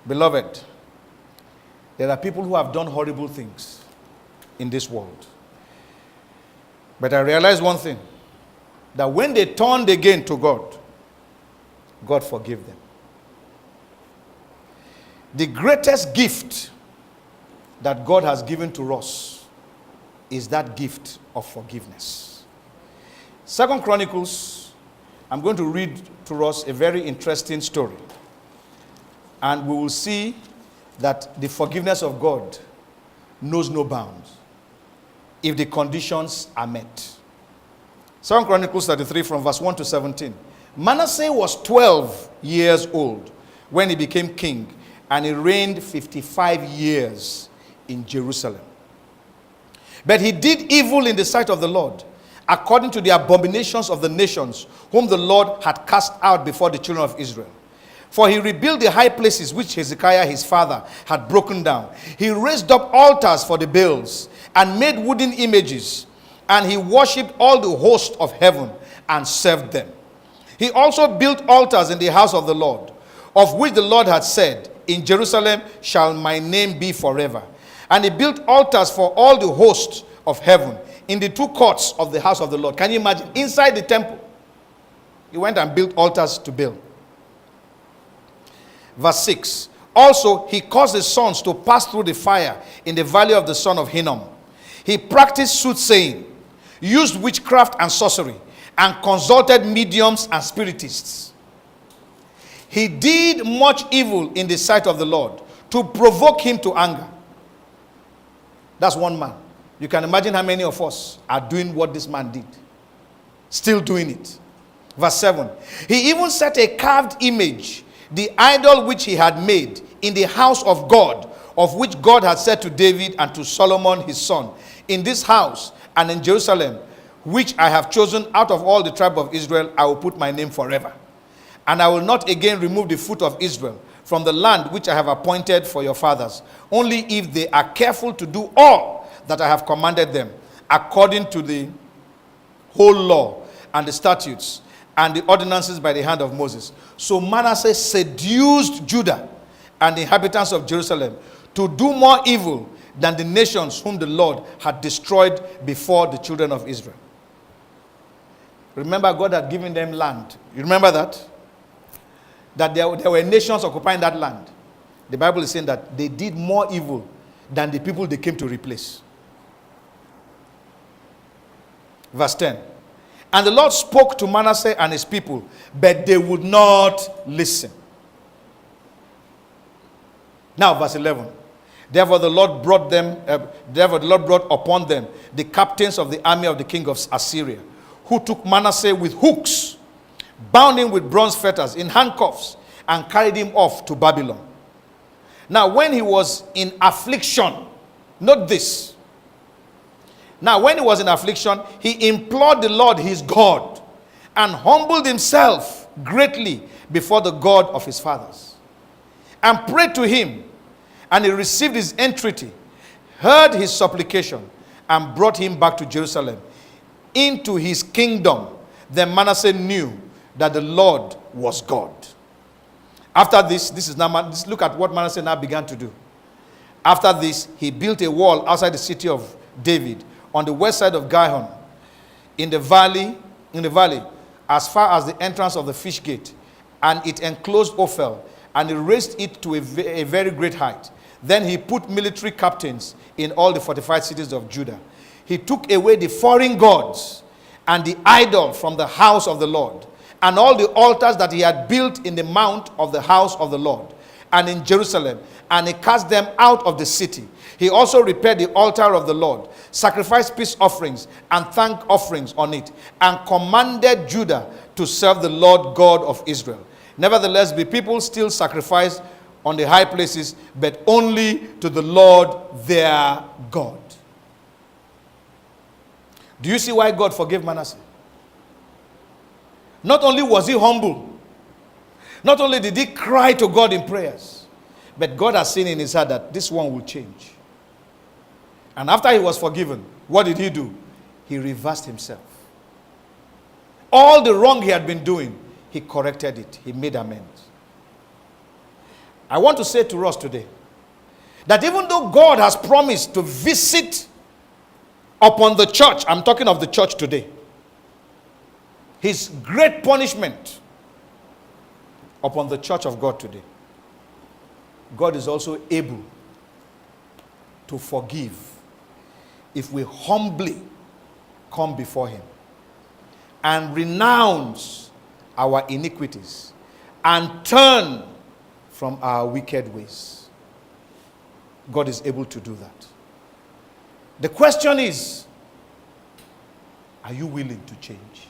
Beloved, there are people who have done horrible things in this world. But I realized one thing, that when they turned again to God, God forgave them. The greatest gift that God has given to us is that gift of forgiveness. 2 Chronicles, I'm going to read to us a very interesting story. And we will see that the forgiveness of God knows no bounds if the conditions are met. 2 Chronicles 33 from verse 1 to 17. Manasseh was 12 years old when he became king, and he reigned 55 years in Jerusalem. But he did evil in the sight of the Lord, according to the abominations of the nations, whom the Lord had cast out before the children of Israel. For he rebuilt the high places which Hezekiah his father had broken down. He raised up altars for the Baals, and made wooden images, and he worshipped all the host of heaven, and served them. He also built altars in the house of the Lord, of which the Lord had said, in Jerusalem shall my name be forever. And he built altars for all the hosts of heaven in the two courts of the house of the Lord. Can you imagine? Inside the temple, he went and built altars to Baal. Verse 6. Also, he caused his sons to pass through the fire in the valley of the son of Hinnom. He practiced soothsaying, used witchcraft and sorcery, and consulted mediums and spiritists. He did much evil in the sight of the Lord to provoke him to anger. That's one man. You can imagine how many of us are doing what this man did. Still doing it. Verse 7. He even set a carved image, the idol which he had made, in the house of God, of which God had said to David and to Solomon his son, in this house and in Jerusalem, which I have chosen out of all the tribe of Israel, I will put my name forever. And I will not again remove the foot of Israel from the land which I have appointed for your fathers, only if they are careful to do all that I have commanded them, according to the whole law and the statutes and the ordinances by the hand of Moses. So Manasseh seduced Judah and the inhabitants of Jerusalem to do more evil than the nations whom the Lord had destroyed before the children of Israel. Remember, God had given them land. You remember that? That there were nations occupying that land. The Bible is saying that they did more evil than the people they came to replace. Verse 10. And the Lord spoke to Manasseh and his people, but they would not listen. Now, verse 11. Therefore the Lord brought upon them the captains of the army of the king of Assyria, who took Manasseh with hooks, bound him with bronze fetters in handcuffs, and carried him off to Babylon. Now, when he was in affliction, note this. Now, when he was in affliction, he implored the Lord his God, and humbled himself greatly before the God of his fathers, and prayed to him, and he received his entreaty, heard his supplication, and brought him back to Jerusalem, into his kingdom. Then Manasseh knew that the Lord was God. After this, look at what Manasseh now began to do. After this, he built a wall outside the city of David, on the west side of Gihon, in the valley, as far as the entrance of the fish gate, and it enclosed Ophel, and he raised it to a very great height. Then he put military captains in all the fortified cities of Judah. He took away the foreign gods and the idol from the house of the Lord, and all the altars that he had built in the mount of the house of the Lord, and in Jerusalem, and he cast them out of the city. He also repaired the altar of the Lord, sacrificed peace offerings and thank offerings on it, and commanded Judah to serve the Lord God of Israel. Nevertheless, the people still sacrificed on the high places, but only to the Lord their God. Do you see why God forgave Manasseh? Not only was he humble, not only did he cry to God in prayers, but God has seen in his heart that this one will change. And after he was forgiven, what did he do? He reversed himself. All the wrong he had been doing, he corrected it. He made amends. I want to say to us today that even though God has promised to visit upon the church, I'm talking of the church today, his great punishment upon the church of God today, God is also able to forgive if we humbly come before him and renounce our iniquities and turn from our wicked ways. God is able to do that. The question is, are you willing to change?